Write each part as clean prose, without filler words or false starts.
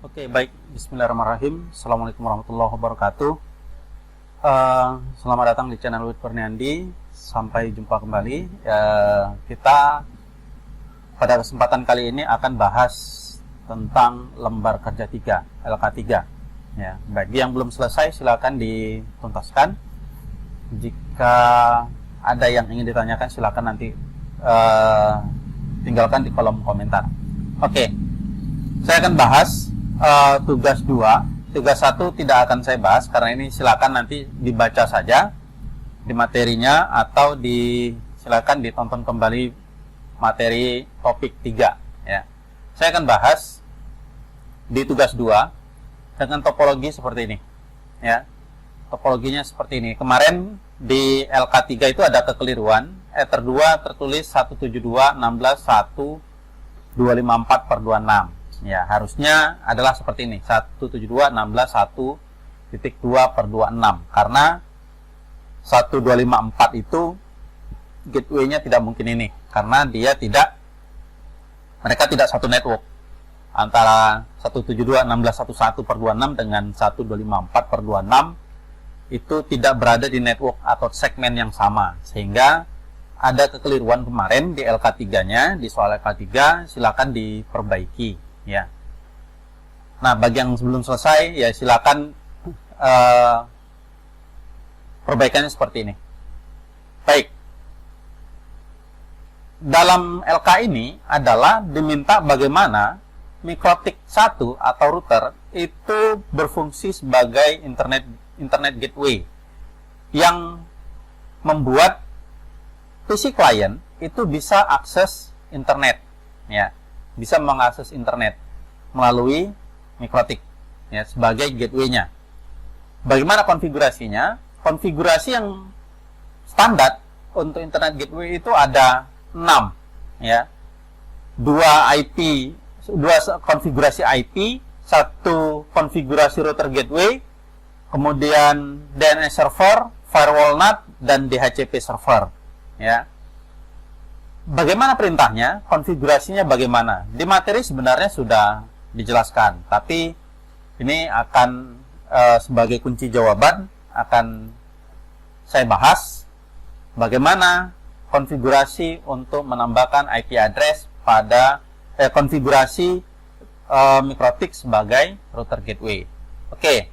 Oke, baik. Bismillahirrahmanirrahim. Assalamualaikum warahmatullahi wabarakatuh. Selamat datang di channel Wid Kurniandi. Sampai jumpa kembali. Kita pada kesempatan kali ini akan bahas tentang lembar kerja 3, LK3. Ya, bagi yang belum selesai silakan dituntaskan. Jika ada yang ingin ditanyakan silakan nanti tinggalkan di kolom komentar. Oke, saya akan bahas tugas 2. Tugas 1 tidak akan saya bahas karena ini silakan nanti dibaca saja di materinya atau silakan ditonton kembali materi topik 3 ya. Saya akan bahas di tugas 2 dengan topologi seperti ini ya. Topologinya seperti ini. Kemarin di LK3 itu ada kekeliruan. Ether 2 tertulis 172.16.1.254/26. Ya, harusnya adalah seperti ini, 172.16.1.2/26. Karena 1254 itu gateway-nya tidak mungkin ini, karena mereka tidak satu network. Antara 172.16.1.1/26 dengan 125.4/26 itu tidak berada di network atau segmen yang sama, sehingga ada kekeliruan kemarin di LK3-nya, di soal LK3, silakan diperbaiki ya. Nah, bagi yang belum selesai ya silakan perbaikannya seperti ini. Baik. Dalam LK ini adalah diminta bagaimana mikrotik 1 atau router itu berfungsi sebagai internet gateway yang membuat PC client itu bisa akses internet ya. Bisa mengakses internet melalui mikrotik ya, sebagai gateway-nya. Bagaimana konfigurasinya? Konfigurasi yang standar untuk internet gateway itu ada 6 ya. 2 konfigurasi IP, 1 konfigurasi router gateway, kemudian DNS server, firewall NAT, dan DHCP server ya. Bagaimana perintahnya? Konfigurasinya bagaimana? Di materi sebenarnya sudah dijelaskan, tapi ini akan sebagai kunci jawaban akan saya bahas bagaimana konfigurasi untuk menambahkan IP address pada konfigurasi mikrotik sebagai router gateway. Oke.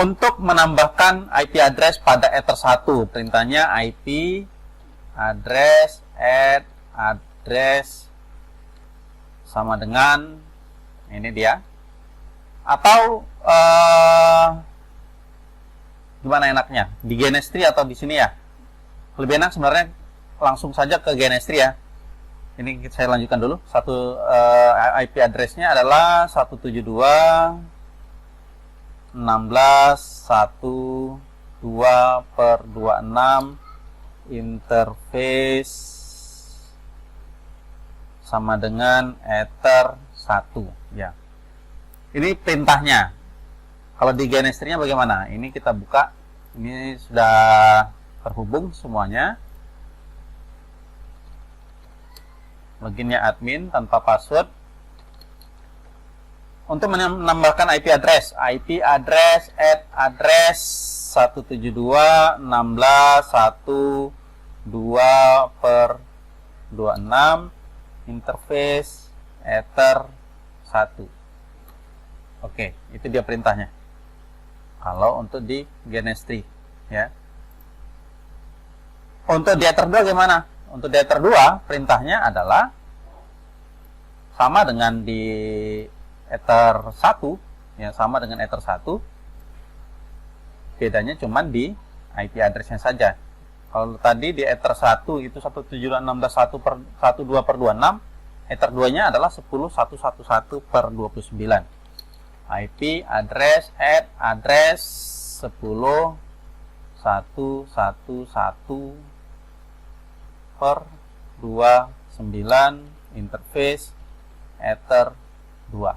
Untuk menambahkan IP address pada Ether 1, perintahnya IP address address sama dengan ini dia, atau gimana enaknya, di Genestry atau di sini ya. Lebih enak sebenarnya langsung saja ke Genestry ya. Ini saya lanjutkan dulu. IP address-nya adalah 172.16.1.2/26, interface sama dengan Ether 1 ya. Ini perintahnya. Kalau di Genestry-nya bagaimana? Ini kita buka. Ini sudah terhubung semuanya. Loginnya admin tanpa password. Untuk menambahkan IP address 172.16.1.2/26, interface Ether 1. Oke, itu dia perintahnya. Kalau untuk di Genestry ya. Untuk di Ether 2 gimana? Untuk di Ether 2 perintahnya adalah sama dengan di Ether 1 ya, sama dengan Ether 1. Bedanya cuma di IP address-nya saja. Kalau tadi di Ether 1 itu 172.16.1.2/26, Ether 2-nya adalah 10.111/29. IP address address 10.111/29, interface Ether 2.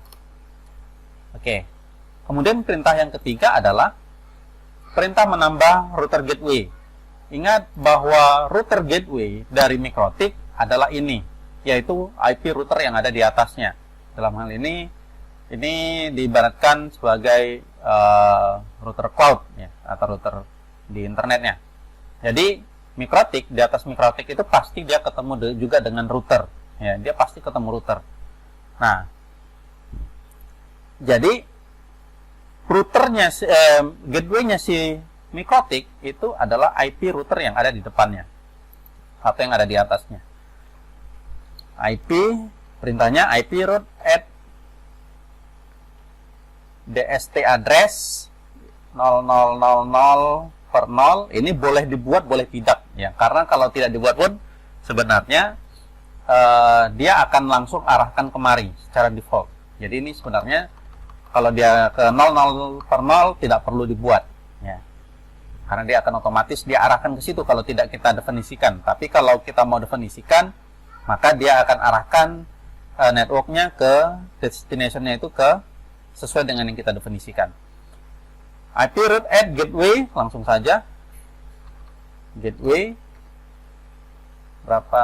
Oke. Kemudian perintah yang ketiga adalah perintah menambah router gateway. Ingat bahwa router gateway dari mikrotik adalah ini, yaitu IP router yang ada di atasnya. Dalam hal ini ini diibaratkan sebagai router cloud ya, atau router di internetnya. Jadi mikrotik, di atas mikrotik itu pasti dia ketemu juga dengan router ya, dia pasti ketemu router. Nah, jadi routernya gateway-nya si mikrotik itu adalah IP router yang ada di depannya atau yang ada di atasnya. IP, perintahnya IP route at DST address 0000 per 0. Ini boleh dibuat, boleh tidak ya, karena kalau tidak dibuat pun sebenarnya dia akan langsung arahkan kemari secara default. Jadi ini sebenarnya kalau dia ke 00 per 0 tidak perlu dibuat ya, karena dia akan otomatis dia arahkan ke situ kalau tidak kita definisikan. Tapi kalau kita mau definisikan, maka dia akan arahkan networknya ke destination-nya itu ke sesuai dengan yang kita definisikan. IP route at gateway, langsung saja gateway berapa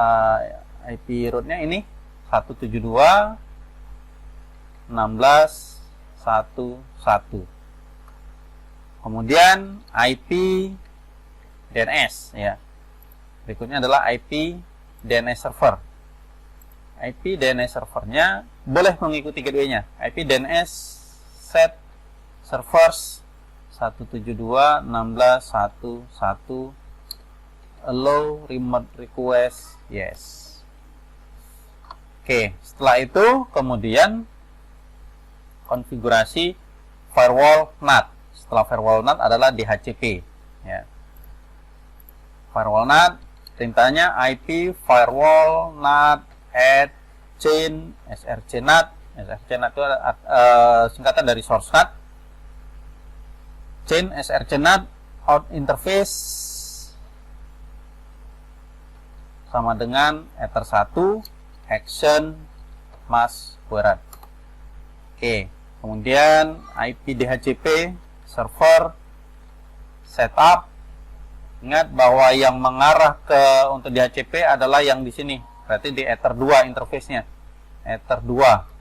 IP route-nya ini 172.16.1.1. Kemudian IP DNS ya. Berikutnya adalah IP DNS server. IP DNS servernya boleh mengikuti gateway-nya. IP DNS set servers 172.16.1.1 allow remote request yes. Oke, setelah itu kemudian konfigurasi firewall NAT. Setelah firewall NAT adalah DHCP ya. Firewall NAT perintahnya IP firewall NAT at chain src NAT. src NAT itu singkatan dari source NAT. Chain src NAT out interface sama dengan ether 1 action mask query. Oke, kemudian IP DHCP server setup. Ingat bahwa yang mengarah ke untuk DHCP adalah yang di sini. Berarti di ether 2 interface-nya. Ether 2.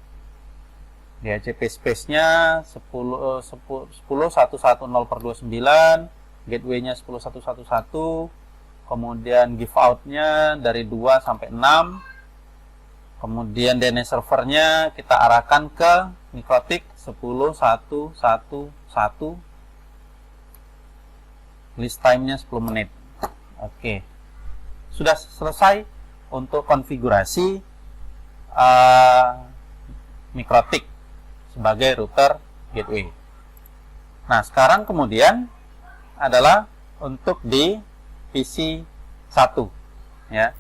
DHCP space-nya 10.110/29, gateway-nya 10.111, kemudian give out-nya dari 2 sampai 6. Kemudian DNS servernya kita arahkan ke mikrotik 10.111. List time-nya 10 menit. Oke. Sudah selesai untuk konfigurasi mikrotik sebagai router gateway. Nah, sekarang kemudian adalah untuk di PC 1 ya.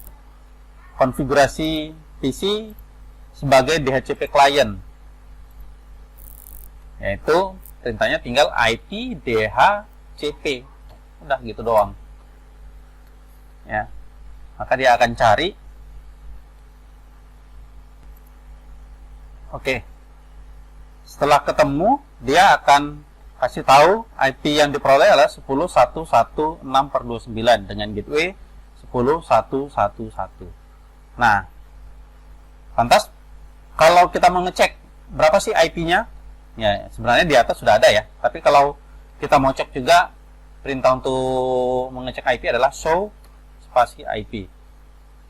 Konfigurasi PC sebagai DHCP client. Yaitu perintahnya tinggal IP DHCP. Udah gitu doang. Ya. Maka dia akan cari. Oke. Setelah ketemu, dia akan kasih tahu IP yang diperoleh adalah 10.116/29 dengan gateway 10.111. Nah, lantas kalau kita mau ngecek berapa sih IP-nya? Ya, sebenarnya di atas sudah ada ya. Tapi kalau kita mau cek juga, perintah untuk mengecek IP adalah show spasi IP.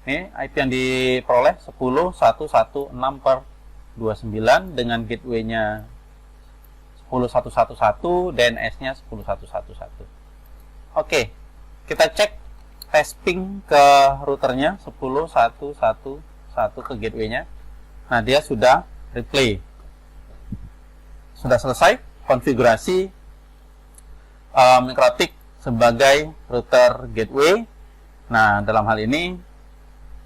Ini IP yang diperoleh 10.116/29 dengan gateway-nya 10.111, DNS-nya 10.111. Oke, kita cek testing ke routernya 10.111 ke gateway-nya. Nah, dia sudah replay. Sudah selesai konfigurasi mikrotik sebagai router gateway. Nah, dalam hal ini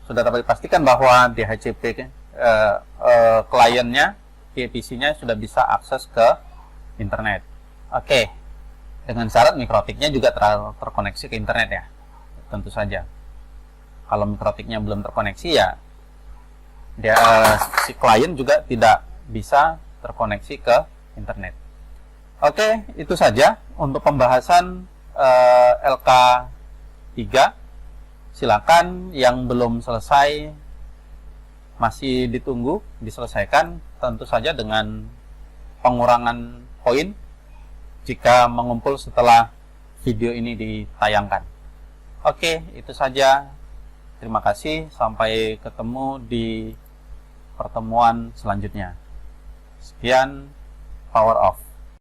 sudah dapat dipastikan bahwa DHCP kliennya, PC-nya sudah bisa akses ke internet. Oke, dengan syarat mikrotiknya juga terkoneksi ke internet ya, tentu saja. Kalau mikrotiknya belum terkoneksi ya, dia si klien juga tidak bisa terkoneksi ke internet. Oke, itu saja untuk pembahasan LK3. Silakan yang belum selesai masih ditunggu diselesaikan, tentu saja dengan pengurangan poin jika mengumpul setelah video ini ditayangkan. Oke, itu saja. Terima kasih. Sampai ketemu di pertemuan selanjutnya. Sekian, power off.